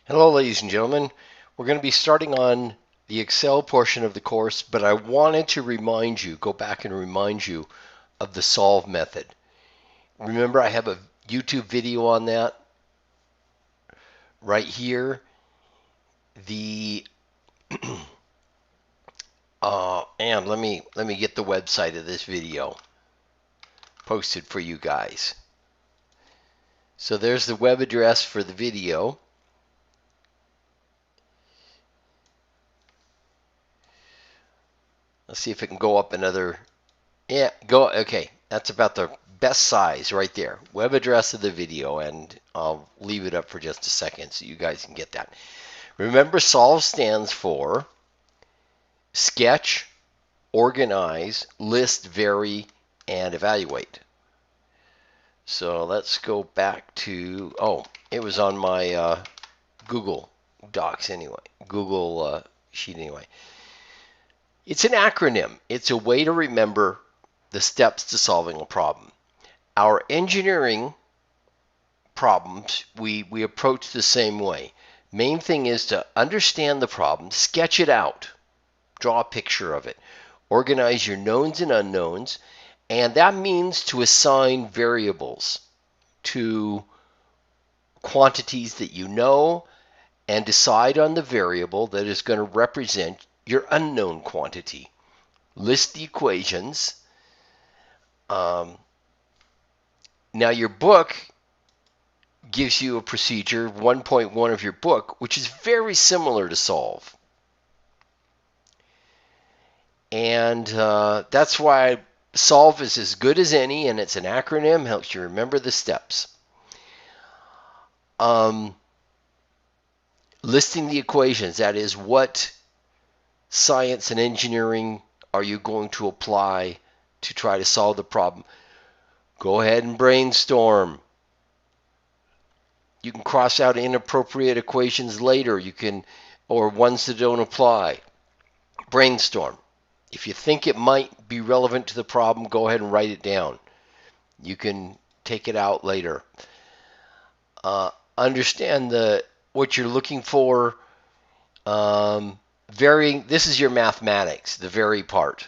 Hello, ladies and gentlemen. We're going to be starting on the Excel portion of the course, but I wanted to go back and remind you of the solve method. Remember, I have a YouTube video on that right here. The and let me get the website of this video posted for you guys. So there's the web address for the video. Let's see if it can go up another. Yeah, go. Okay, that's about the best size right there. Web address of the video, and I'll leave it up for just a second so you guys can get that. Remember, solve stands for sketch, organize, list, vary, and evaluate. So let's go back to, it was on my Google Docs anyway, Google Sheet anyway. It's an acronym. It's a way to remember the steps to solving a problem. Our engineering problems, we approach the same way. Main thing is to understand the problem, sketch it out, draw a picture of it, organize your knowns and unknowns, and that means to assign variables to quantities that you know and decide on the variable that is going to represent your unknown quantity. List the equations. Now your book gives you a procedure, 1.1 of your book, which is very similar to solve. And that's why solve is as good as any, and it's an acronym, helps you remember the steps. Listing the equations, that is, what science and engineering are you going to apply to try to solve the problem? Go ahead and brainstorm. You can cross out inappropriate equations later. You can, or ones that don't apply. Brainstorm. If you think it might be relevant to the problem, go ahead and write it down. You can take it out later. Understand what you're looking for. Varying. This is your mathematics, the vary part.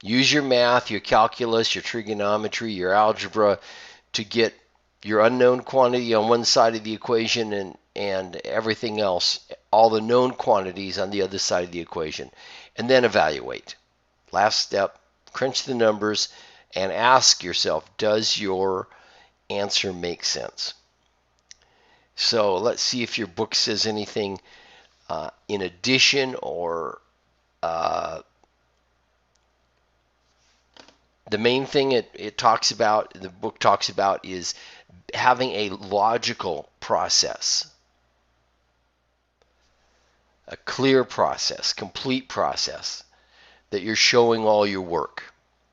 Use your math, your calculus, your trigonometry, your algebra to get your unknown quantity on one side of the equation and everything else, all the known quantities on the other side of the equation. And then evaluate. Last step, crunch the numbers and ask yourself, does your answer make sense? So let's see if your book says anything in addition or the main thing it talks about, the book talks about, is having a logical process, a clear process, complete process that you're showing all your work.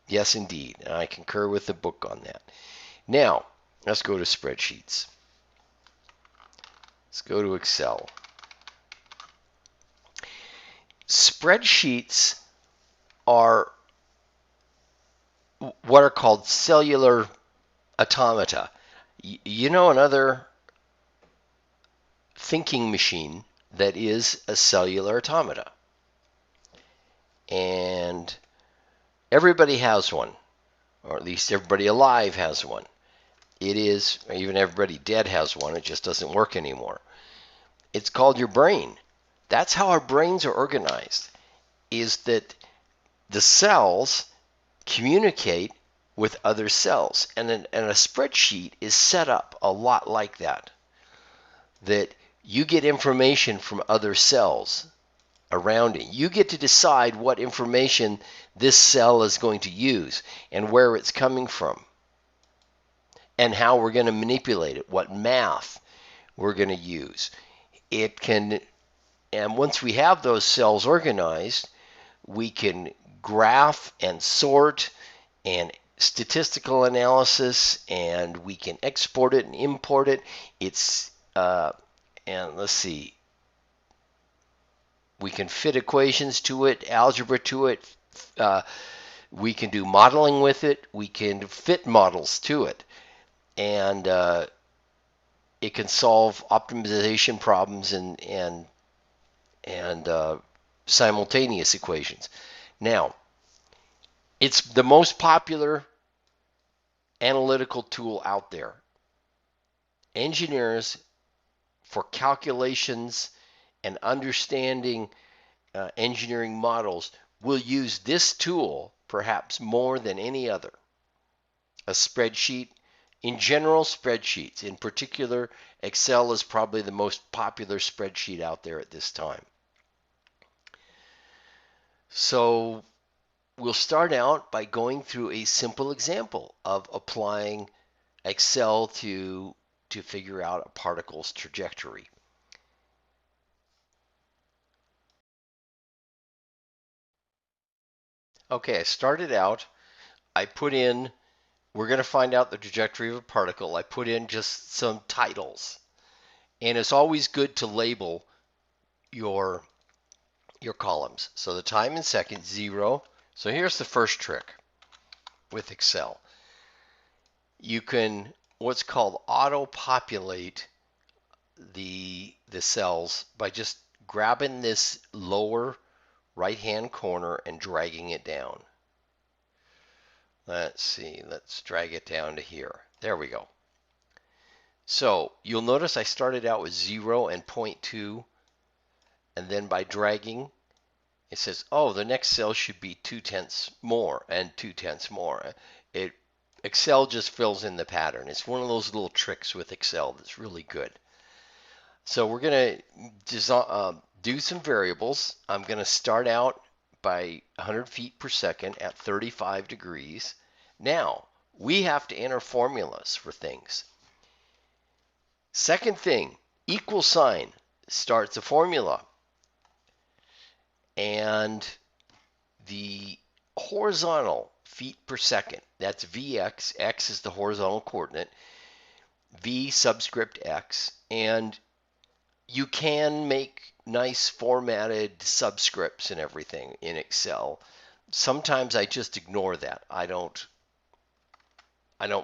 Yes, indeed, and I concur with the book on that. Now, let's go to spreadsheets. Let's go to Excel. Spreadsheets are what are called cellular automata. You know another thinking machine that is a cellular automata. And everybody has one, or at least everybody alive has one. It is, even everybody dead has one, it just doesn't work anymore. It's called your brain. That's how our brains are organized, is that the cells communicate with other cells. And a spreadsheet is set up a lot like that. That you get information from other cells around it. You get to decide what information this cell is going to use and where it's coming from and how we're going to manipulate it, what math we're going to use. It can, and once we have those cells organized, we can graph and sort and statistical analysis, and we can export it and import it. It's and let's see, we can fit equations to it, algebra to it. We can do modeling with it. We can fit models to it, and it can solve optimization problems and simultaneous equations. Now, it's the most popular analytical tool out there. Engineers, for calculations and understanding engineering models, will use this tool perhaps more than any other. A spreadsheet, in general, spreadsheets. In particular, Excel is probably the most popular spreadsheet out there at this time. So we'll start out by going through a simple example of applying Excel to figure out a particle's trajectory. Okay, I started out, I put in, we're going to find out the trajectory of a particle. I put in just some titles. And it's always good to label your columns. So the time in seconds, 0. So here's the first trick with Excel. You can what's called auto-populate the cells by just grabbing this lower right-hand corner and dragging it down. Let's see, let's drag it down to here. There we go. So you'll notice I started out with 0 and 0.2, and then by dragging, it says, oh, the next cell should be 2/10 more and 2/10 more. Excel just fills in the pattern. It's one of those little tricks with Excel that's really good. So we're going to do some variables. I'm going to start out by 100 feet per second at 35 degrees. Now, we have to enter formulas for things. Second thing, equal sign starts a formula. And the horizontal feet per second, that's Vx, x is the horizontal coordinate, V subscript x, and you can make nice formatted subscripts and everything in Excel. Sometimes I just ignore that. I don't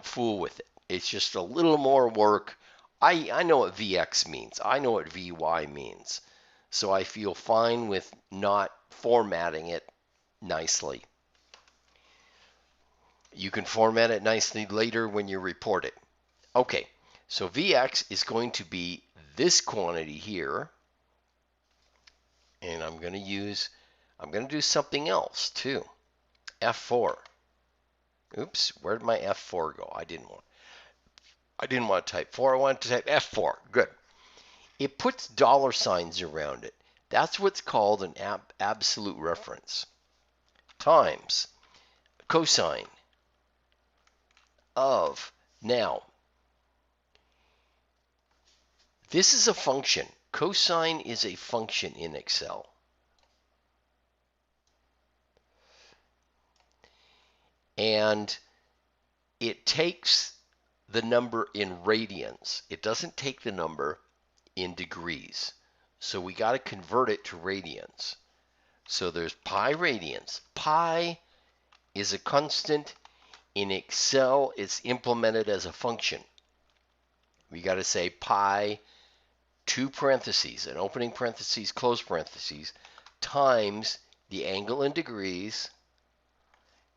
fool with it. It's just a little more work. I know what Vx means. I know what Vy means. So I feel fine with not formatting it nicely. You can format it nicely later when you report it. Okay, so Vx is going to be this quantity here. And I'm going to do something else too. F4. Oops, where did my F4 go? I didn't want to type 4. I wanted to type F4. Good. It puts dollar signs around it. That's what's called an absolute reference. Times cosine of. Now, this is a function. Cosine is a function in Excel. And it takes the number in radians. It doesn't take the number in degrees. So we got to convert it to radians. So there's pi radians. Pi is a constant. In Excel, it's implemented as a function. We got to say pi, 2 parentheses, an opening parentheses, close parentheses, times the angle in degrees.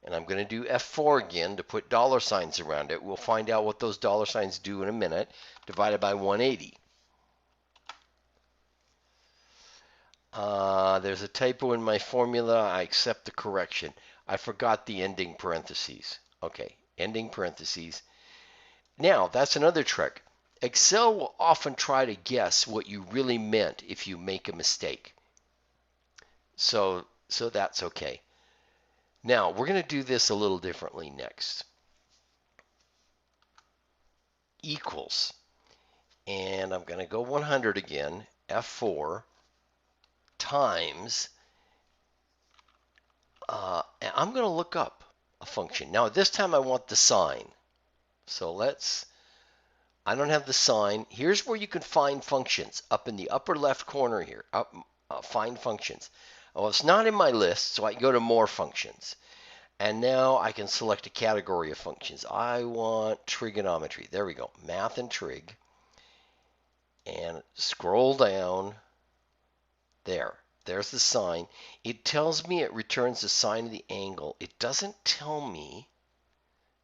And I'm going to do F4 again to put dollar signs around it. We'll find out what those dollar signs do in a minute, divided by 180. There's a typo in my formula. I accept the correction. I forgot the ending parentheses. Okay, ending parentheses. Now, that's another trick. Excel will often try to guess what you really meant if you make a mistake. So that's okay. Now, we're going to do this a little differently next. Equals. And I'm going to go 100 again, F4, times, and I'm going to look up a function. Now, this time I want the sign. So I don't have the sign. Here's where you can find functions, up in the upper left corner here, find functions. Well, it's not in my list, so I go to more functions. And now I can select a category of functions. I want trigonometry. There we go, math and trig. scroll down. There's the sine. It tells me it returns the sine of the angle. It doesn't tell me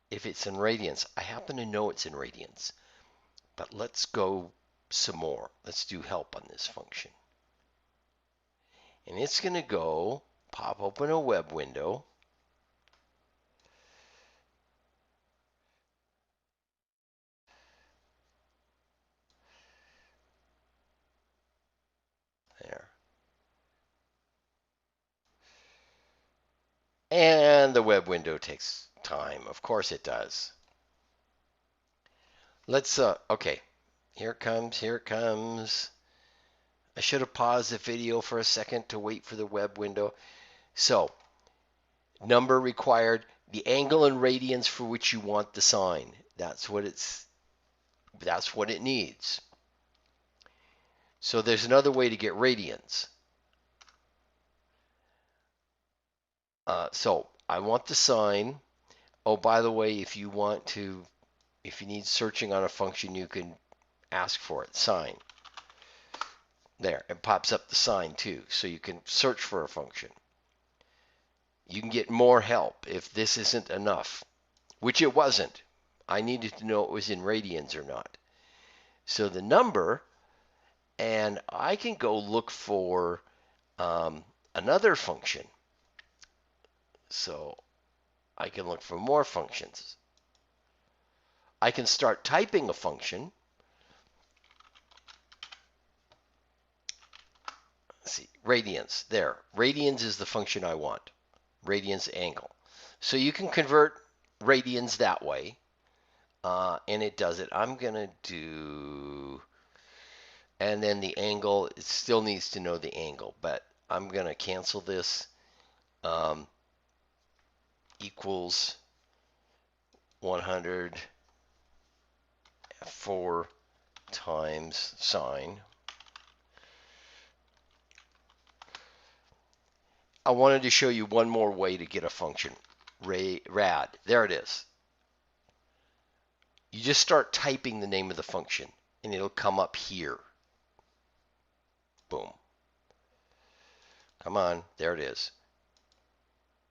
if it's in radians. I happen to know it's in radians. But let's go some more. Let's do help on this function. And it's going to go pop open a web window. There. And the web window takes time. Of course it does. Let's, okay. Here it comes. I should have paused the video for a second to wait for the web window. So, number required, the angle in radians for which you want the sine. That's what it needs. So there's another way to get radians. So I want the sine. Oh, by the way, if you need searching on a function, you can ask for it, sine. There, it pops up the sine too, so you can search for a function. You can get more help if this isn't enough, which it wasn't. I needed to know it was in radians or not. So the number, and I can go look for another function. So I can look for more functions. I can start typing a function. Let's see, radians, there. Radians is the function I want. Radians angle. So you can convert radians that way, and it does it. I'm going to do, and then the angle, it still needs to know the angle, but I'm going to cancel this. Equals 104 times sine. I wanted to show you one more way to get a function. Rad. There it is. You just start typing the name of the function, and it'll come up here. Boom. Come on. There it is.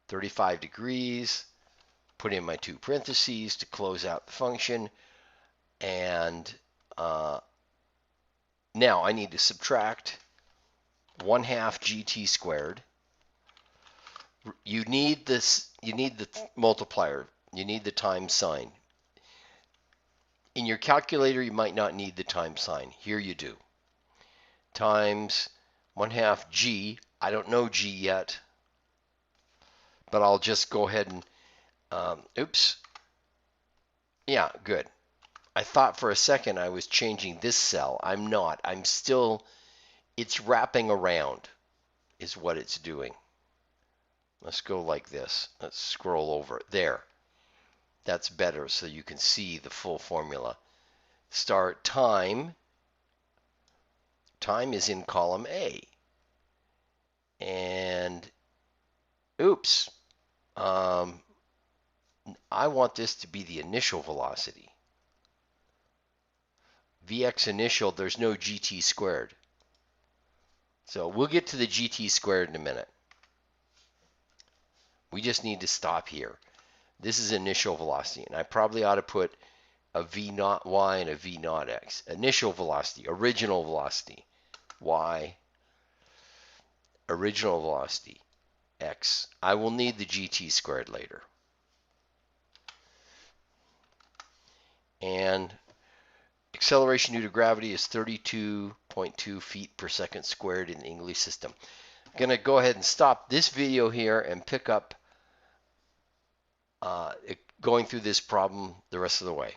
35 degrees. Put in my two parentheses to close out the function. And now I need to subtract 1/2 GT squared. You need this. You need the multiplier. You need the times sign. In your calculator, you might not need the times sign. Here you do. Times 1/2 G. I don't know G yet, but I'll just go ahead and, oops. Yeah, good. I thought for a second I was changing this cell. I'm not. I'm still, it's wrapping around is what it's doing. Let's go like this. Let's scroll over. There. That's better so you can see the full formula. Start time. Time is in column A. And oops. I want this to be the initial velocity. Vx initial, there's no GT squared. So we'll get to the GT squared in a minute. We just need to stop here. This is initial velocity, and I probably ought to put a v naught y and a v naught x. Initial velocity, original velocity, y, original velocity, x. I will need the GT squared later. And acceleration due to gravity is 32.2 feet per second squared in the English system. I'm going to go ahead and stop this video here and pick up going through this problem the rest of the way.